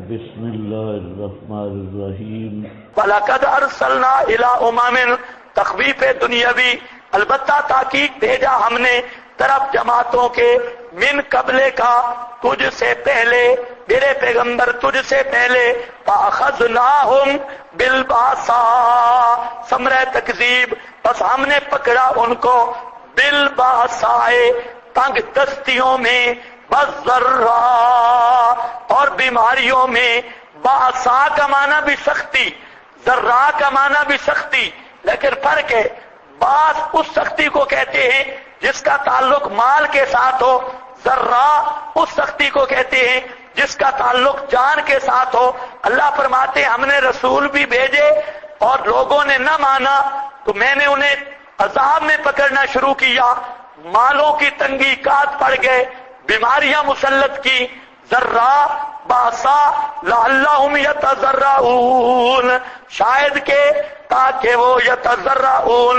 بسم اللہ الرحمن الرحیم وَلَقَدْ أَرْسَلْنَا إِلَىٰ أُمَمٍ تخویف دنیاوی، البتہ تحقیق بھیجا ہم نے طرف جماعتوں کے، من قبلے کا تجھ سے پہلے، میرے پیغمبر تجھ سے پہلے، فَأَخَذْنَاهُمْ بِالْبَأْسَاءِ ثمرہ تکذیب، بس ہم نے پکڑا ان کو بالباسائے تنگ دستیوں میں، بَالضَّرَّاء اور بیماریوں میں، باسا کا معنی بھی سختی، ذرا کا معنی بھی سختی، لیکن فرق ہے، باس اس سختی کو کہتے ہیں جس کا تعلق مال کے ساتھ ہو، ذرا اس سختی کو کہتے ہیں جس کا تعلق جان کے ساتھ ہو۔ اللہ فرماتے ہیں ہم نے رسول بھی بھیجے اور لوگوں نے نہ مانا تو میں نے انہیں عذاب میں پکڑنا شروع کیا، مالوں کی تنگی کات پڑ گئے، بیماریاں مسلط کی، ذرا باسا لعلہم یتضرعون شاید کہ تاکہ وہ یتضرعون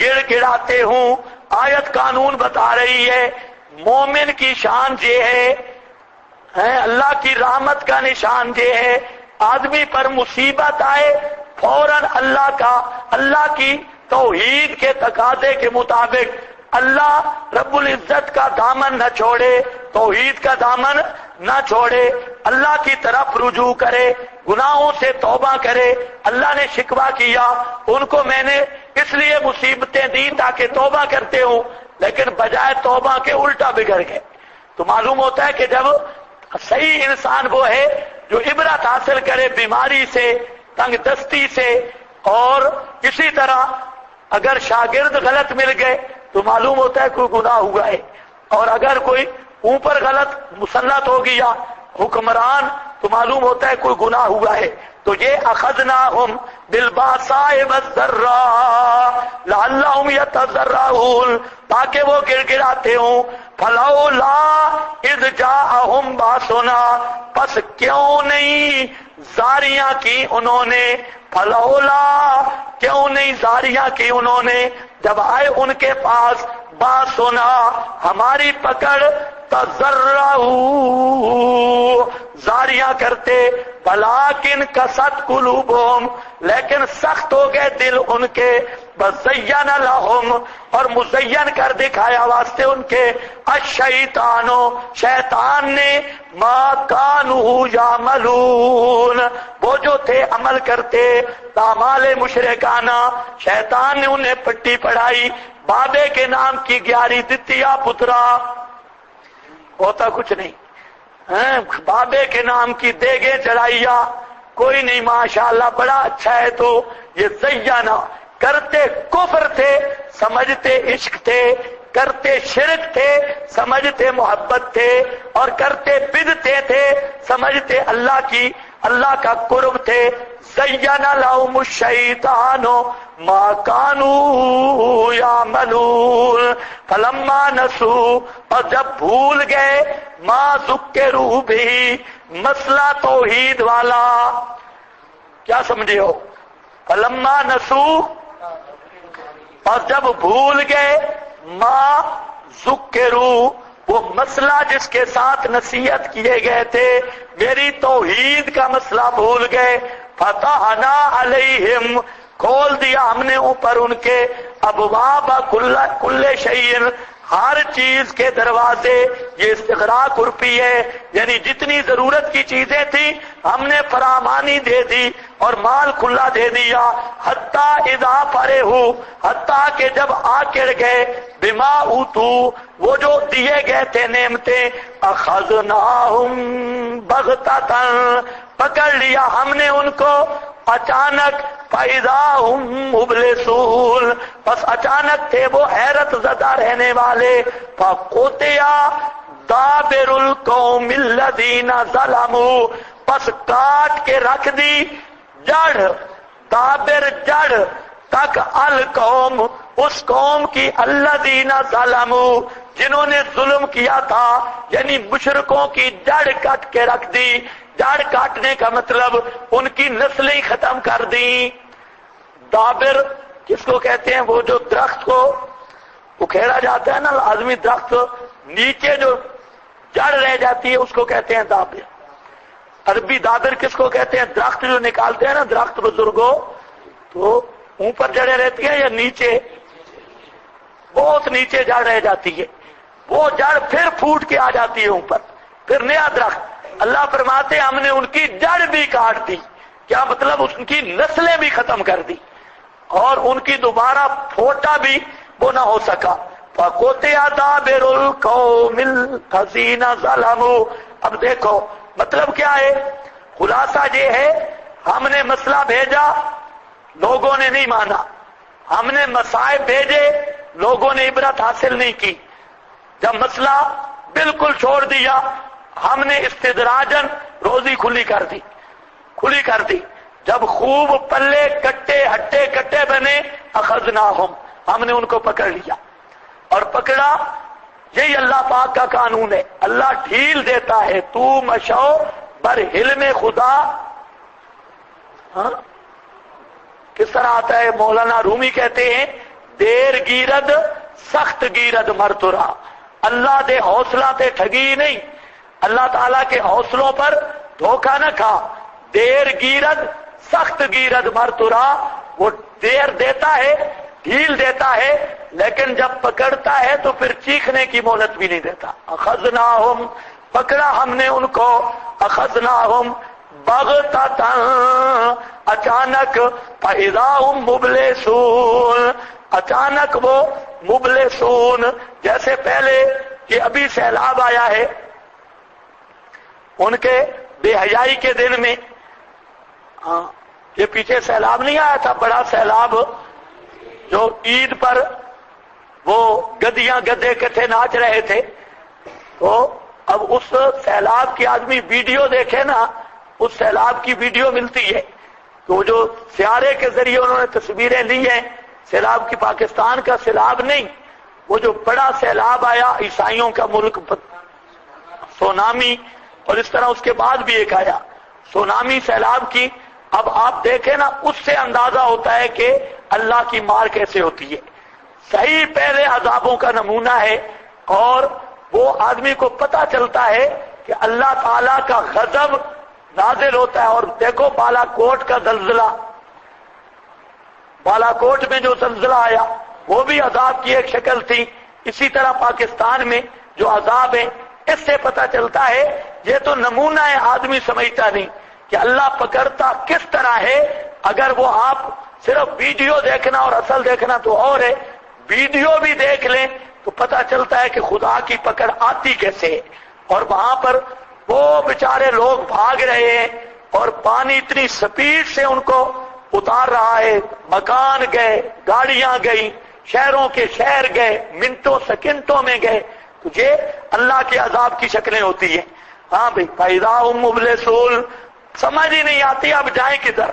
گڑ گڑاتے ہوں۔ آیت قانون بتا رہی ہے مومن کی شان یہ ہے، اللہ کی رحمت کا نشان یہ ہے، آدمی پر مصیبت آئے فوراً اللہ کی توحید کے تقاضے کے مطابق اللہ رب العزت کا دامن نہ چھوڑے، توحید کا دامن نہ چھوڑے، اللہ کی طرف رجوع کرے، گناہوں سے توبہ کرے۔ اللہ نے شکوہ کیا ان کو میں نے اس لیے مصیبتیں دی تاکہ توبہ کرتے ہوں، لیکن بجائے توبہ کے الٹا بگڑ گئے۔ تو معلوم ہوتا ہے کہ جب صحیح انسان وہ ہے جو عبرت حاصل کرے بیماری سے، تنگ دستی سے، اور اسی طرح اگر شاگرد غلط مل گئے تو معلوم ہوتا ہے کوئی گناہ ہوا ہے، اور اگر کوئی اوپر غلط مسلط ہو گیا حکمران تو معلوم ہوتا ہے کوئی گناہ ہوا ہے۔ تو یہ اخذناہم بالباساء والضراء لعلہم یتضرعون تاکہ وہ گڑ گڑاتے ہوں۔ فلولا اذ جاءہم باسنا پس کیوں نہیں زاریاں کی انہوں نے، فلولا کیوں نہیں زاریاں کی انہوں نے جب آئے ان کے پاس باسنا ہماری پکڑ، تضرعوا زاریاں کرتے، ولیکن کست قلوبہم لیکن سخت ہو گئے دل ان کے، بزین لہم اور مزین کر دکھایا واسطے ان کے، الشیطانو شیطان نے، ما کانوا یعملون وہ جو تھے عمل کرتے، اعمال مشرکانہ، شیطان نے انہیں پٹی پڑھائی، بابے کے نام کی گیاری دتیا پترا، ہوتا کچھ نہیں، بابے کے نام کی دیگیں چڑھائیا، کوئی نہیں ماشاءاللہ بڑا اچھا ہے، تو یہ زیانہ کرتے کفر تھے سمجھتے عشق تھے، کرتے شرک تھے سمجھتے محبت تھے، اور کرتے بدعتیں تھے سمجھتے اللہ کا قرب تھے۔ زین لہم الشیطان ما کانوا یعملون فلما نسوا اور جب بھول گئے، ما ذکروا بھی مسئلہ توحید والا، کیا سمجھے ہو؟ فلما نسوا اور جب بھول گئے، ما ذکروا وہ مسئلہ جس کے ساتھ نصیحت کیے گئے تھے، میری توحید کا مسئلہ بھول گئے، فتحنا علیہم کھول دیا ہم نے اوپر ان کے، ابواب کل شیء ہر چیز کے دروازے، یہ استغراق عرفی ہے، یعنی جتنی ضرورت کی چیزیں تھیں ہم نے فراوانی دے دی اور مال کھلا دے دیا، حتیٰ اذا فرحوا حتیٰ کہ جب آ کر گئے، بما اوتوا وہ جو دیے گئے تھے نعمتیں، اخذناہم بغتۃ پکڑ لیا ہم نے ان کو اچانک، فَإِذَا هُمْ مُبْلِسُونَ بس اچانک تھے وہ حیرت زدہ رہنے والے، فَقُطِعَ دَابِرُ الْقَوْمِ الَّذِينَ ظَلَمُوا بس کاٹ کے رکھ دی جڑ، دابر جڑ تک، القوم اس قوم کی، الذین ظلموا جنہوں نے ظلم کیا تھا، یعنی مشرکوں کی جڑ کٹ کے رکھ دی۔ جڑ کاٹنے کا مطلب ان کی نسلیں ختم کر دیں۔ دابر کس کو کہتے ہیں؟ وہ جو درخت کو اکھیڑا جاتا ہے نا، لازمی درخت نیچے جو جڑ رہ جاتی ہے اس کو کہتے ہیں دابر۔ عربی دادر کس کو کہتے ہیں؟ درخت جو نکالتے ہیں نا درخت بزرگوں، تو اوپر جڑیں رہتی ہیں یا نیچے؟ بہت نیچے جڑ رہ جاتی ہے، وہ جڑ پھر پھوٹ کے آ جاتی ہے اوپر، پھر نیا درخت۔ اللہ فرماتے ہیں ہم نے ان کی جڑ بھی کاٹ دی، کیا مطلب؟ ان کی نسلیں بھی ختم کر دی، اور ان کی دوبارہ پھوٹا بھی وہ نہ ہو سکا۔ فَقُطِعَ دَابِرُ الْقَوْمِ الَّذِينَ ظَلَمُوا۔ اب دیکھو مطلب کیا ہے؟ خلاصہ یہ ہے ہم نے مسئلہ بھیجا، لوگوں نے نہیں مانا، ہم نے مصائب بھیجے، لوگوں نے عبرت حاصل نہیں کی، جب مسئلہ بالکل چھوڑ دیا ہم نے استدراجن روزی کھلی کر دی، جب خوب پلے کٹے ہٹے کٹے بنے اخذناہم، ہم نے ان کو پکڑ لیا اور پکڑا۔ یہی اللہ پاک کا قانون ہے، اللہ ڈھیل دیتا ہے، تو مشو بر حلم خدا۔ ہاں کس طرح آتا ہے؟ مولانا رومی کہتے ہیں دیر گیرد سخت گیرد مرترا، اللہ دے حوصلہ تے ٹھگی نہیں، اللہ تعالیٰ کے حوصلوں پر دھوکہ نہ کھا۔ دیر گیرد سخت گیرد مرترا، وہ دیر دیتا ہے، ڈھیل دیتا ہے، لیکن جب پکڑتا ہے تو پھر چیخنے کی مہلت بھی نہیں دیتا۔ اخذناہم، پکڑا ہم نے ان کو، اخذناہم بغتتاً، اچانک، فاذا ہم مبلسون، اچانک وہ مبلسون، جیسے پہلے کہ ابھی سیلاب آیا ہے ان کے بے حیائی کے دن میں، یہ پیچھے سیلاب نہیں آیا تھا بڑا سیلاب، جو عید پر وہ گدیاں گدے کتھے ناچ رہے تھے، تو اب اس سیلاب کی آدمی ویڈیو دیکھے نا، اس سیلاب کی ویڈیو ملتی ہے، تو جو سیارے کے ذریعے انہوں نے تصویریں لی ہیں سیلاب کی، پاکستان کا سیلاب نہیں، وہ جو بڑا سیلاب آیا عیسائیوں کا ملک، سونامی، اور اس طرح اس کے بعد بھی ایک آیا سونامی سیلاب کی۔ اب آپ دیکھیں نا، اس سے اندازہ ہوتا ہے کہ اللہ کی مار کیسے ہوتی ہے، صحیح پہلے عذابوں کا نمونہ ہے، اور وہ آدمی کو پتہ چلتا ہے کہ اللہ تعالیٰ کا غضب نازل ہوتا ہے۔ اور دیکھو بالا کوٹ کا زلزلہ، بالا کوٹ میں جو زلزلہ آیا وہ بھی عذاب کی ایک شکل تھی، اسی طرح پاکستان میں جو عذاب ہے، اس سے پتہ چلتا ہے یہ تو نمونہ ہے، آدمی سمجھتا نہیں کہ اللہ پکڑتا کس طرح ہے۔ اگر وہ آپ صرف ویڈیو دیکھنا اور اصل دیکھنا تو اور ہے، ویڈیو بھی دیکھ لیں تو پتہ چلتا ہے کہ خدا کی پکڑ آتی کیسے ہے۔ اور وہاں پر وہ بیچارے لوگ بھاگ رہے ہیں اور پانی اتنی سپیڈ سے ان کو اتار رہا ہے، مکان گئے، گاڑیاں گئی، شہروں کے شہر گئے، منٹوں سیکنڈوں میں گئے، تو یہ اللہ کے عذاب کی شکلیں ہوتی ہیں۔ ہاں بھائی، فَإِذَا هُمْ مُبْلِسُونَ، سمجھ ہی نہیں آتی اب جائیں کدھر۔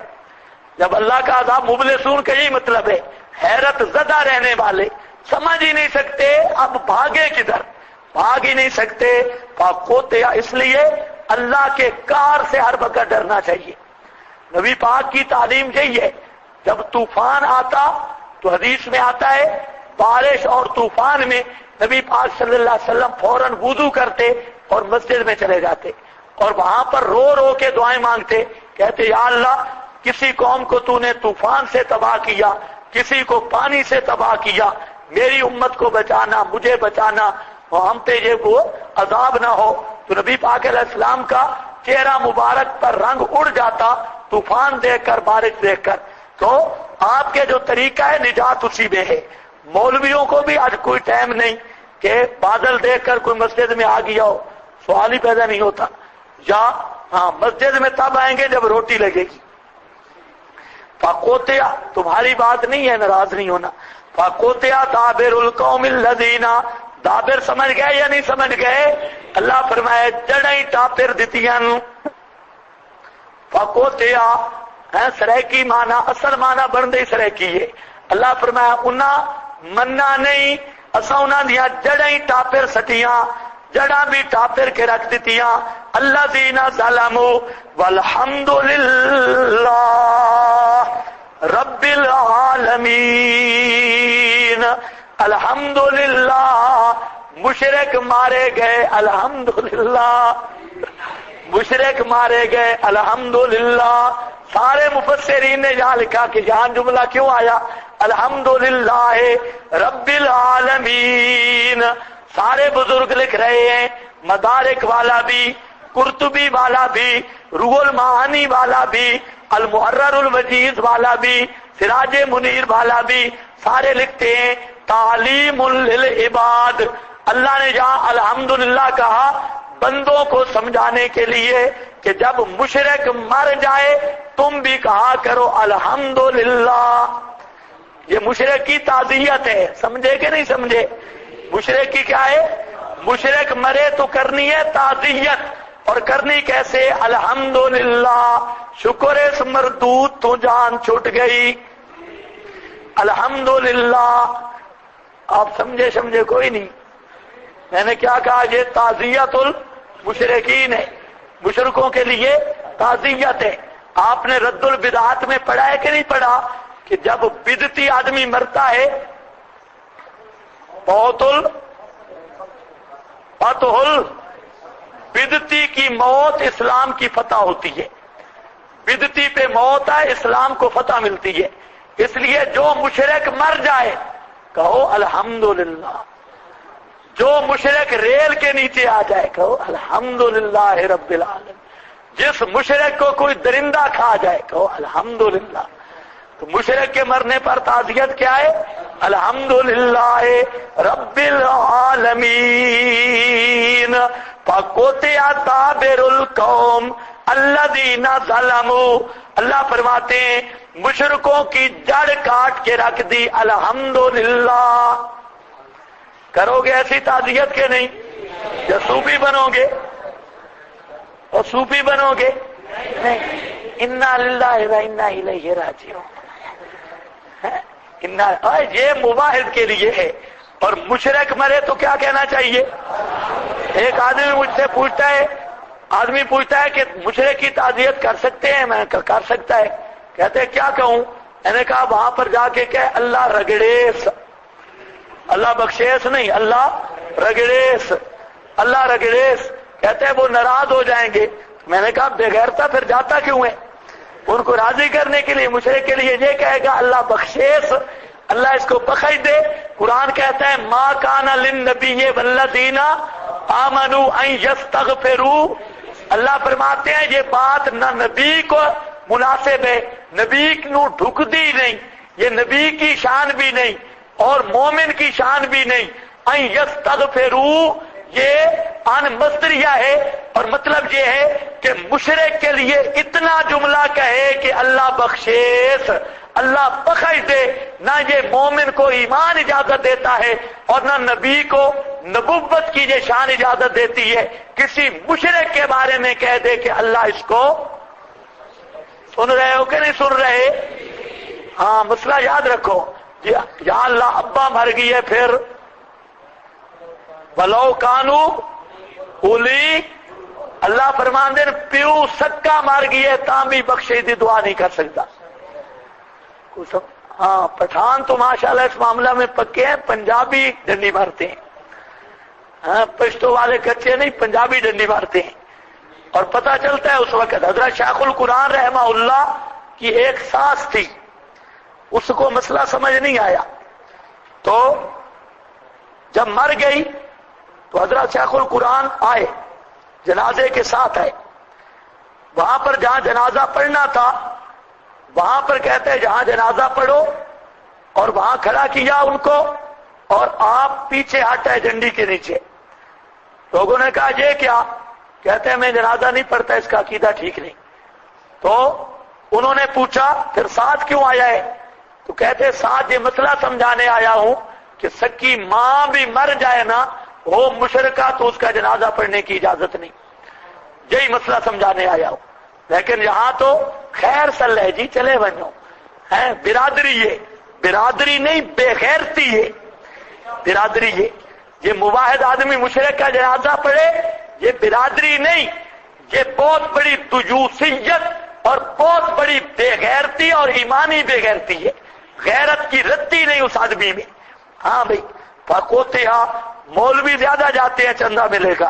جب اللہ کا عذاب مبلسون کا یہی مطلب ہے، حیرت زدہ رہنے والے، سمجھ ہی نہیں سکتے اب بھاگے کدھر، بھاگ ہی نہیں سکتے۔ فَقُطِعَ، اس لیے اللہ کے قہر سے ہر وقت ڈرنا چاہیے۔ نبی پاک کی تعلیم یہی ہے، جب طوفان آتا تو حدیث میں آتا ہے بارش اور طوفان میں نبی پاک صلی اللہ علیہ وسلم فوراً وضو کرتے اور مسجد میں چلے جاتے، اور وہاں پر رو رو کے دعائیں مانگتے، کہتے یا اللہ کسی قوم کو تو نے طوفان سے تباہ کیا، کسی کو پانی سے تباہ کیا، میری امت کو بچانا، مجھے بچانا، اور ہم پہ یہ وہ عذاب نہ ہو۔ تو نبی پاک علیہ السلام کا چہرہ مبارک پر رنگ اڑ جاتا طوفان دیکھ کر، بارش دیکھ کر۔ تو آپ کے جو طریقہ ہے نجات اسی میں ہے۔ مولویوں کو بھی آج کوئی ٹائم نہیں کہ بادل دیکھ کر کوئی مسجد میں آ گیا ہو، سوال ہی پیدا نہیں ہوتا، یا ہاں مسجد میں تب آئیں گے جب روٹی لگے گی۔ فَقُطِعَ، تمہاری بات نہیں ہے، ناراض نہیں ہونا۔ فَقُطِعَ دَابِرُ الْقَوْمِ الَّذِينَ، دابر سمجھ گئے یا نہیں سمجھ گئے؟ اللہ فرمائے جڑیں ٹاپر دتیاں نو۔ فَقُطِعَ سریکی مانا، اصل مانا بندے سریکی ہے۔ اللہ فرمایا انہاں منا نہیں، اساں انہاں دیاں جڑیں ٹاپر سٹیاں، جڑاں بھی ٹاپر کے رکھ دتیاں۔ الذین ظلموا والحمدللہ رب العالمین، الحمدللہ، مشرک مارے گئے، الحمدللہ، مشرک مارے گئے الحمدللہ. سارے مفسرین نے یہاں لکھا کہ یہاں جملہ کیوں آیا الحمدللہ رب العالمین. سارے بزرگ لکھ رہے ہیں، مدارک والا بھی، قرطبی والا بھی، روح المعانی والا بھی، المحرر الوجیز والا بھی، سراج منیر والا بھی، سارے لکھتے ہیں تعلیم للعباد. اللہ نے جہاں الحمدللہ کہا بندوں کو سمجھانے کے لیے کہ جب مشرک مر جائے تم بھی کہا کرو الحمدللہ. یہ مشرک کی تعزیت ہے، سمجھے کہ نہیں سمجھے؟ مشرک کی کیا ہے؟ مشرک مرے تو کرنی ہے تعزیت، اور کرنی کیسے؟ الحمدللہ شکر اس مردود تو جان چھوٹ گئی الحمدللہ. آپ سمجھے کوئی نہیں؟ میں نے کیا کہا؟ یہ تعزیت المشرکین ہے، مشرکوں کے لیے تعزیت ہے. آپ نے رد البدعات میں پڑھا ہے کہ نہیں پڑھا کہ جب بدعتی آدمی مرتا ہے بدعتی کی موت اسلام کی فتح ہوتی ہے. بدعتی پہ موت ہے، اسلام کو فتح ملتی ہے. اس لیے جو مشرک مر جائے کہو الحمدللہ. جو مشرک ریل کے نیچے آ جائے کہو الحمدللہ رب العالمین. جس مشرک کو کوئی درندہ کھا جائے کہو الحمدللہ. تو مشرک کے مرنے پر تعزیت کیا ہے؟ الحمدللہ رب العالمین. فَقُطِعَ دَابِرُ الْقَوْمِ الَّذِينَ ظَلَمُوا. اللہ فرماتے ہیں مشرکوں کی جڑ کاٹ کے رکھ دی الحمدللہ. کرو گے ایسی تعزیت کے نہیں؟ یا صوفی بنو گے؟ اور صوفی بنو گے؟ نہیں. انا للہ و انا الیہ راجعون. یہ مباحث کے لیے ہے. اور مشرک مرے تو کیا کہنا چاہیے؟ ایک آدمی مجھ سے پوچھتا ہے کہ مشرک کی تعزیت کر سکتے ہیں؟ میں نے کہا کر سکتا ہے. کہتے ہیں کیا کہوں؟ میں نے کہا وہاں پر جا کے کہ اللہ رگڑیس، اللہ بخشیس نہیں، اللہ رگڑیس، اللہ رگڑیس. کہتے ہیں وہ ناراض ہو جائیں گے. میں نے کہا بغیرتا پھر جاتا کیوں ہے؟ ان کو راضی کرنے کے لیے. مشرک کے لیے یہ کہے گا اللہ بخشیس، اللہ اس کو بخش دے. قرآن کہتا ہے ما کان للنبی والذین آمنوا ان یستغفروا. اللہ فرماتے ہیں یہ بات نہ نبی کو مناسب ہے، نبی کو ڈھک دی نہیں، یہ نبی کی شان بھی نہیں اور مومن کی شان بھی نہیں. ان یستغفروا یہ ان مصدریہ ہے، اور مطلب یہ ہے کہ مشرک کے لیے اتنا جملہ کہے کہ اللہ بخشیس، اللہ بخش دے. نہ یہ مومن کو ایمان اجازت دیتا ہے اور نہ نبی کو نبوت کی یہ شان اجازت دیتی ہے. کسی مشرک کے بارے میں کہہ دے کہ اللہ اس کو. سن رہے ہو کہ نہیں سن رہے؟ ہاں مسئلہ یاد رکھو. یا اللہ ابا مر گئی ہے پھر بلو کانو اولی. اللہ فرمان دے پیو سکا مار گئی ہے تاں بھی بخشے دی دعا نہیں کر سکتا. ہاں پٹھان تو ماشاءاللہ اس معاملہ میں پکے ہیں، پنجابی ڈنڈی مارتے ہیں. ہاں پشتو والے کچے نہیں، پنجابی ڈنڈی مارتے ہیں. اور پتہ چلتا ہے اس وقت حضرت شیخ القرآن رحمہ اللہ کی ایک ساس تھی، اس کو مسئلہ سمجھ نہیں آیا، تو جب مر گئی تو حضرت شیخ القرآن آئے، جنازے کے ساتھ آئے. وہاں پر جہاں جنازہ پڑھنا تھا وہاں پر کہتے ہیں جہاں جنازہ پڑھو، اور وہاں کھڑا کیا ان کو اور آپ پیچھے ہٹے جھنڈی کے نیچے. لوگوں نے کہا یہ کیا؟ کہتے ہیں میں جنازہ نہیں پڑھتا، اس کا عقیدہ ٹھیک نہیں. تو انہوں نے پوچھا پھر ساتھ کیوں آیا ہے؟ تو کہتے ساتھ یہ مسئلہ سمجھانے آیا ہوں کہ سکی ماں بھی مر جائے نا وہ مشرکہ تو اس کا جنازہ پڑھنے کی اجازت نہیں. یہی مسئلہ سمجھانے آیا ہوں. لیکن یہاں تو خیر سل ہے جی، چلے بنو ہے برادری. یہ برادری نہیں بے غیرتی ہے برادری. یہ مواحد آدمی مشرک کا جنازہ پڑھے یہ برادری نہیں، یہ بہت بڑی تجوسیت اور بہت بڑی بے غیرتی اور ایمانی بے غیرتی ہے. غیرت کی رتی نہیں اس آدمی میں. ہاں بھائی پکوتے ہاں مولوی زیادہ جاتے ہیں چندہ ملے گا.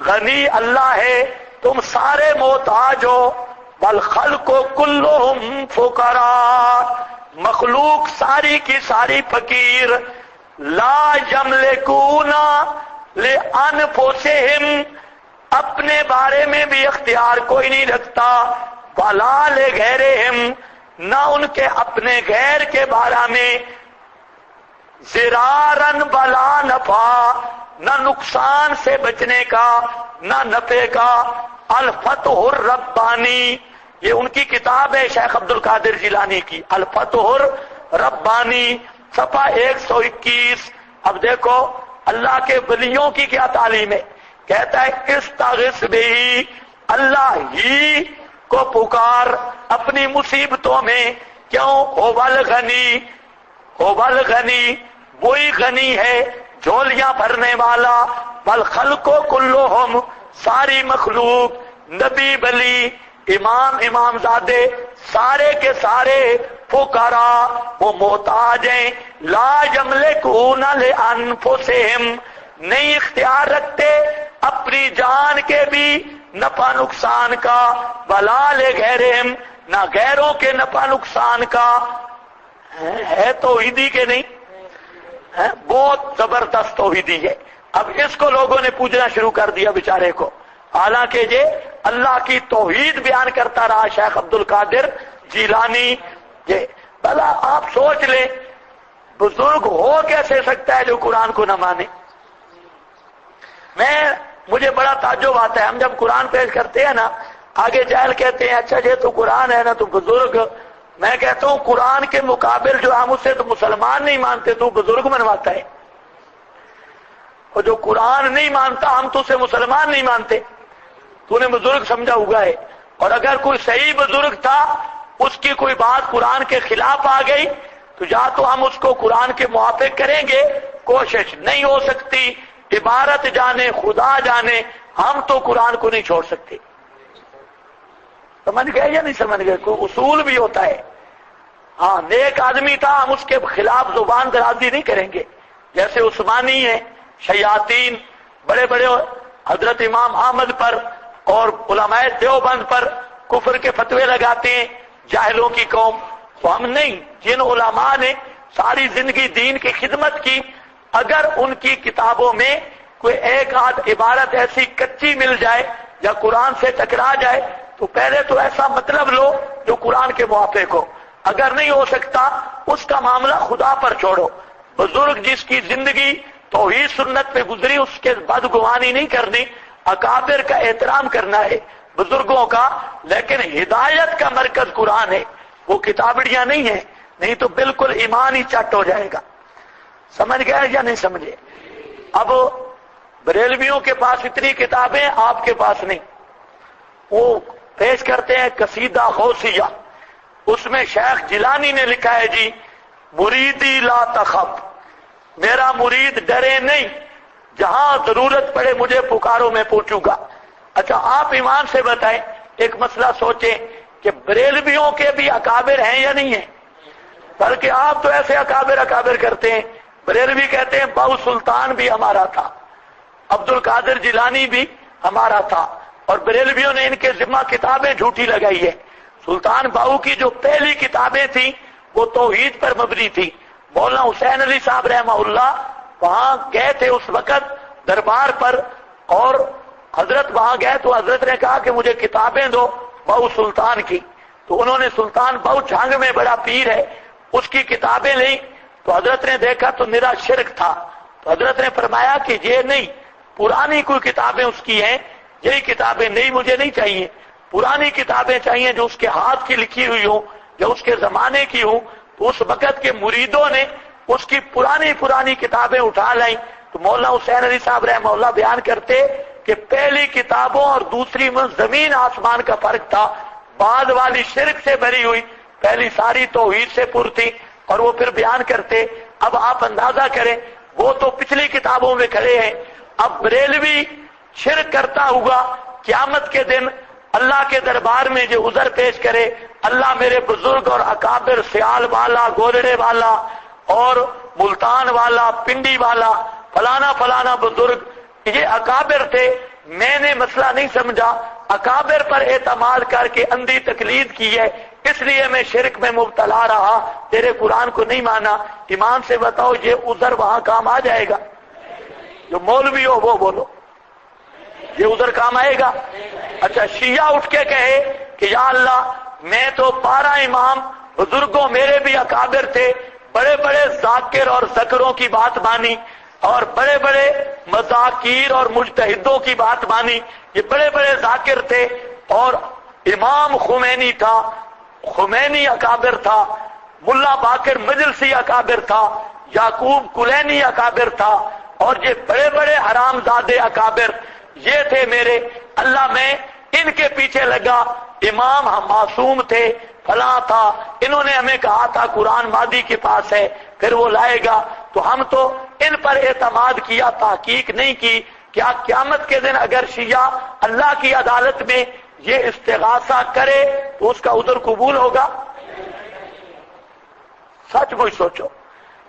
غنی اللہ ہے، تم سارے محتاج ہو، والخلق کلہم فقراء، مخلوق ساری کی ساری فقیر، لا یملکون لانفسہم، اپنے بارے میں بھی اختیار کوئی نہیں رکھتا، ولا لغیرہم، نہ ان کے اپنے غیر کے بارے میں، ضرارن بلا نفع، نہ نقصان سے بچنے کا نہ نفع کا۔ الفتح الربانی، یہ ان کی کتاب ہے شیخ عبد القادر جیلانی کی، الفتح الربانی، صفحہ 121۔ اب دیکھو اللہ کے ولیوں کی کیا تعلیم ہے، کہتا ہے استغث بہی، اللہ ہی کو پکار اپنی مصیبتوں میں، کیوں؟ ہوول غنی، ہوول غنی، وہی غنی ہے جھولیاں بھرنے والا، والخلق کلہم، ساری مخلوق، نبی ولی امام زادے سارے کے سارے فقراء، وہ محتاج ہیں، لا یملکون لانفسہم، نہیں اختیار رکھتے اپنی جان کے بھی نفع نقصان کا، ولا لغیرہم، نہ غیروں کے نفع نقصان کا۔ ہے توحیدی کے نہیں؟ بہت زبردست توحیدی ہے۔ اب اس کو لوگوں نے پوجنا شروع کر دیا بیچارے کو، حالانکہ یہ اللہ کی توحید بیان کرتا رہا شیخ عبد القادر جیلانی۔ یہ بھلا آپ سوچ لیں، بزرگ ہو کیسے سکتا ہے جو قرآن کو نہ مانے؟ مجھے بڑا تعجب آتا ہے، ہم جب قرآن پیش کرتے ہیں نا، آگے جاہل کہتے ہیں اچھا یہ تو قرآن ہے نا تو بزرگ، میں کہتا ہوں قرآن کے مقابل جو ہم اسے تو مسلمان نہیں مانتے تو بزرگ منواتا ہے، اور جو قرآن نہیں مانتا ہم تو اسے مسلمان نہیں مانتے، تو نے بزرگ سمجھا ہوگا ہے۔ اور اگر کوئی صحیح بزرگ تھا، اس کی کوئی بات قرآن کے خلاف آ گئی تو یا تو ہم اس کو قرآن کے موافق کریں گے، کوشش نہیں ہو سکتی، عبارت جانے خدا جانے، ہم تو قرآن کو نہیں چھوڑ سکتے۔ سمجھ گئے یا نہیں سمجھ گئے؟ کوئی اصول بھی ہوتا ہے۔ ہاں نیک آدمی تھا، ہم اس کے خلاف زبان درازی نہیں کریں گے، جیسے عثمانی ہیں، شیاطین بڑے بڑے حضرت امام احمد پر اور علماء دیوبند پر کفر کے فتوے لگاتے ہیں، جاہلوں کی قوم، تو ہم نہیں، جن علماء نے ساری زندگی دین کی خدمت کی، اگر ان کی کتابوں میں کوئی ایک آدھ عبارت ایسی کچی مل جائے یا قرآن سے ٹکرا جائے تو پہلے تو ایسا مطلب لو جو قرآن کے موافق ہو، اگر نہیں ہو سکتا اس کا معاملہ خدا پر چھوڑو۔ بزرگ جس کی زندگی توحید سنت پہ گزری اس کے بدگمانی نہیں کرنی، اکابر کا احترام کرنا ہے بزرگوں کا، لیکن ہدایت کا مرکز قرآن ہے، وہ کتابڑیاں نہیں ہیں، نہیں تو بالکل ایمان ہی چٹ ہو جائے گا۔ سمجھ گئے یا نہیں سمجھے؟ اب بریلویوں کے پاس اتنی کتابیں آپ کے پاس نہیں، وہ پیش کرتے ہیں قصیدہ غوثیہ، اس میں شیخ جیلانی نے لکھا ہے جی مریدی لا تخف، میرا مرید ڈرے نہیں، جہاں ضرورت پڑے مجھے پکارو میں پہنچوں گا۔ اچھا آپ ایمان سے بتائیں، ایک مسئلہ سوچیں کہ بریلویوں کے بھی اکابر ہیں یا نہیں ہیں؟ بلکہ آپ تو ایسے اکابر کرتے ہیں، بریلوی کہتے ہیں باؤ سلطان بھی ہمارا تھا، عبد القادر جیلانی بھی ہمارا تھا، اور بریلویوں نے ان کے ذمہ کتابیں جھوٹی لگائی ہے۔ سلطان باؤ کی جو پہلی کتابیں تھیں وہ توحید پر مبنی تھی، مولانا حسین علی صاحب رحمہ اللہ وہاں گئے تھے اس وقت دربار پر، اور حضرت وہاں گئے تو حضرت نے کہا کہ مجھے کتابیں دو باؤ سلطان کی، تو انہوں نے سلطان باؤ جھنگ میں بڑا پیر ہے اس کی کتابیں لیں، تو حضرت نے دیکھا تو میرا شرک تھا، تو حضرت نے فرمایا کہ یہ نہیں، پرانی کوئی کتابیں اس کی ہیں، یہی کتابیں نہیں، مجھے نہیں چاہیے، پرانی کتابیں چاہیے جو اس کے ہاتھ کی لکھی ہوئی ہوں یا اس کے زمانے کی ہوں۔ تو اس وقت کے مریدوں نے اس کی پرانی کتابیں اٹھا لائیں، تو مولانا حسین علی صاحب رحمہ اللہ بیان کرتے کہ پہلی کتابوں اور دوسری میں زمین آسمان کا فرق تھا، بعد والی شرک سے بھری ہوئی، پہلی ساری توحید سے پر تھی، اور وہ پھر بیان کرتے۔ اب آپ اندازہ کریں وہ تو پچھلی کتابوں میں کھڑے ہیں، اب بریلوی شرک کرتا ہوا قیامت کے دن اللہ کے دربار میں جو عذر پیش کرے، اللہ میرے بزرگ اور اکابر سیال والا، گولڑے والا اور ملتان والا، پنڈی والا، فلانا فلانا بزرگ یہ اکابر تھے، میں نے مسئلہ نہیں سمجھا، اکابر پر اعتماد کر کے اندھی تقلید کی ہے، اس لیے میں شرک میں مبتلا رہا، تیرے قرآن کو نہیں مانا۔ ایمان سے بتاؤ یہ عذر وہاں کام آ جائے گا؟ جو مولوی ہو وہ بولو، یہ عذر کام آئے گا؟ اچھا شیعہ اٹھ کے کہے کہ یا اللہ میں تو 12 امام بزرگوں میرے بھی اکابر تھے، بڑے بڑے ذاکر اور ذکروں کی بات مانی، اور بڑے بڑے مذاکیر اور مجتہدوں کی بات مانی، یہ بڑے بڑے ذاکر تھے، اور امام خمینی تھا، خمینی اکابر تھا، ملا باقر مجلسی اکابر تھا، یعقوب کلینی اکابر تھا، اور یہ بڑے بڑے حرام زادے اکابر یہ تھے میرے۔ اللہ میں ان کے پیچھے لگا، امام ہم معصوم تھے، فلاں تھا، انہوں نے ہمیں کہا تھا قرآن مادی کے پاس ہے پھر وہ لائے گا، تو ہم تو ان پر اعتماد کیا، تحقیق نہیں کی۔ کیا قیامت کے دن اگر شیعہ اللہ کی عدالت میں یہ استغاثہ کرے تو اس کا عذر قبول ہوگا؟ سچ مجھ سوچو۔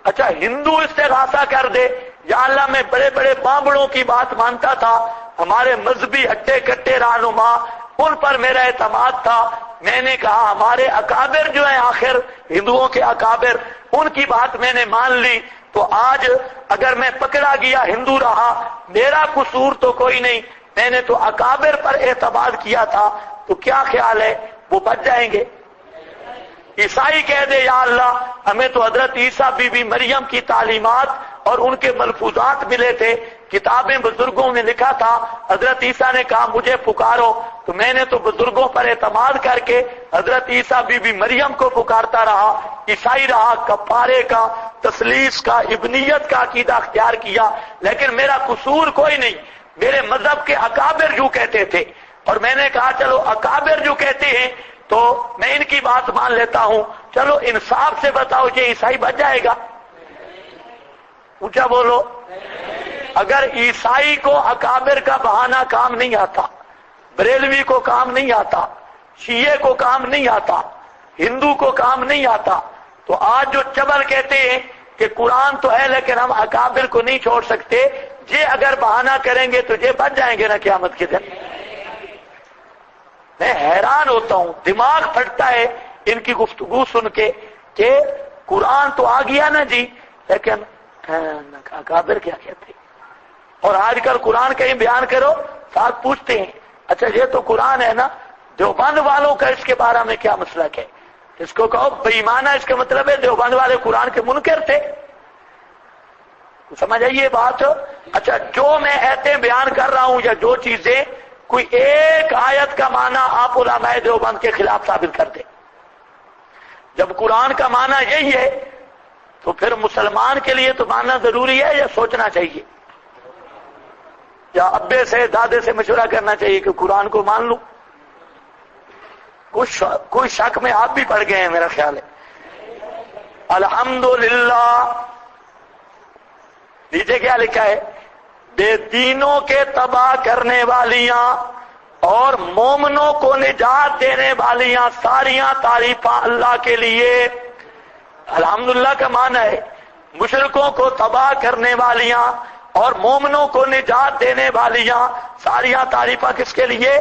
اچھا ہندو استغاثہ کر دے، یا اللہ میں بڑے بڑے بابڑوں کی بات مانتا تھا، ہمارے مذہبی ہٹے کٹے رہنما ان پر میرا اعتماد تھا، میں نے کہا ہمارے اکابر جو ہیں آخر ہندوؤں کے اکابر ان کی بات میں نے مان لی، تو آج اگر میں پکڑا گیا ہندو رہا، میرا قصور تو کوئی نہیں، میں نے تو اکابر پر اعتماد کیا تھا، تو کیا خیال ہے وہ بچ جائیں گے؟ عیسائی کہہ دے یا اللہ ہمیں تو حضرت عیسیٰ بی بی مریم کی تعلیمات اور ان کے ملفوظات ملے تھے، کتابیں بزرگوں نے لکھا تھا، حضرت عیسیٰ نے کہا مجھے پکارو، تو میں نے تو بزرگوں پر اعتماد کر کے حضرت عیسیٰ بی بی مریم کو پکارتا رہا، عیسائی رہا، کفارے کا، تثلیث کا، ابنیت کا عقیدہ اختیار کیا، لیکن میرا قصور کوئی نہیں، میرے مذہب کے اکابر جو کہتے تھے، اور میں نے کہا چلو اکابر جو کہتے ہیں تو میں ان کی بات مان لیتا ہوں، چلو انصاف سے بتاؤ یہ عیسائی بچ جائے گا؟ اونچا بولو۔ اگر عیسائی کو اکابر کا بہانہ کام نہیں آتا، بریلوی کو کام نہیں آتا، شیعہ کو کام نہیں آتا، ہندو کو کام نہیں آتا، تو آج جو چبل کہتے ہیں کہ قرآن تو ہے لیکن ہم اکابر کو نہیں چھوڑ سکتے، یہ اگر بہانہ کریں گے تو یہ بچ جائیں گے نا قیامت کے دن؟ میں حیران ہوتا ہوں، دماغ پھٹتا ہے ان کی گفتگو سن کے کہ قرآن تو آ گیا نا جی، لیکن اکابر کیا کہتے ہیں؟ اور آج کل قرآن کہیں بیان کرو ساتھ پوچھتے ہیں اچھا یہ تو قرآن ہے نا، دیوبند والوں کا اس کے بارے میں کیا مسلک ہے؟ اس کو کہو بے ایمانہ، اس کا مطلب ہے دیوبند والے قرآن کے منکر تھے۔ سمجھ آئیے بات؟ اچھا جو میں ایتیں بیان کر رہا ہوں یا جو چیزیں، کوئی ایک آیت کا معنی آپ علماء دیوبند کے خلاف ثابت کر دیں۔ جب قرآن کا معنی یہی ہے تو پھر مسلمان کے لیے تو ماننا ضروری ہے یا سوچنا چاہیے، یا ابے سے دادے سے مشورہ کرنا چاہیے کہ قرآن کو مان لوں؟ کوئی شک میں آپ بھی پڑ گئے ہیں میرا خیال ہے۔ الحمدللہ نیچے کیا لکھا ہے؟ بے دینوں کے تباہ کرنے والیاں اور مومنوں کو نجات دینے والیاں ساریاں تعریفاں اللہ کے لیے۔ الحمدللہ کا معنی ہے مشرکوں کو تباہ کرنے والیاں اور مومنوں کو نجات دینے والیاں ساریاں تعریفاں کس کے لیے؟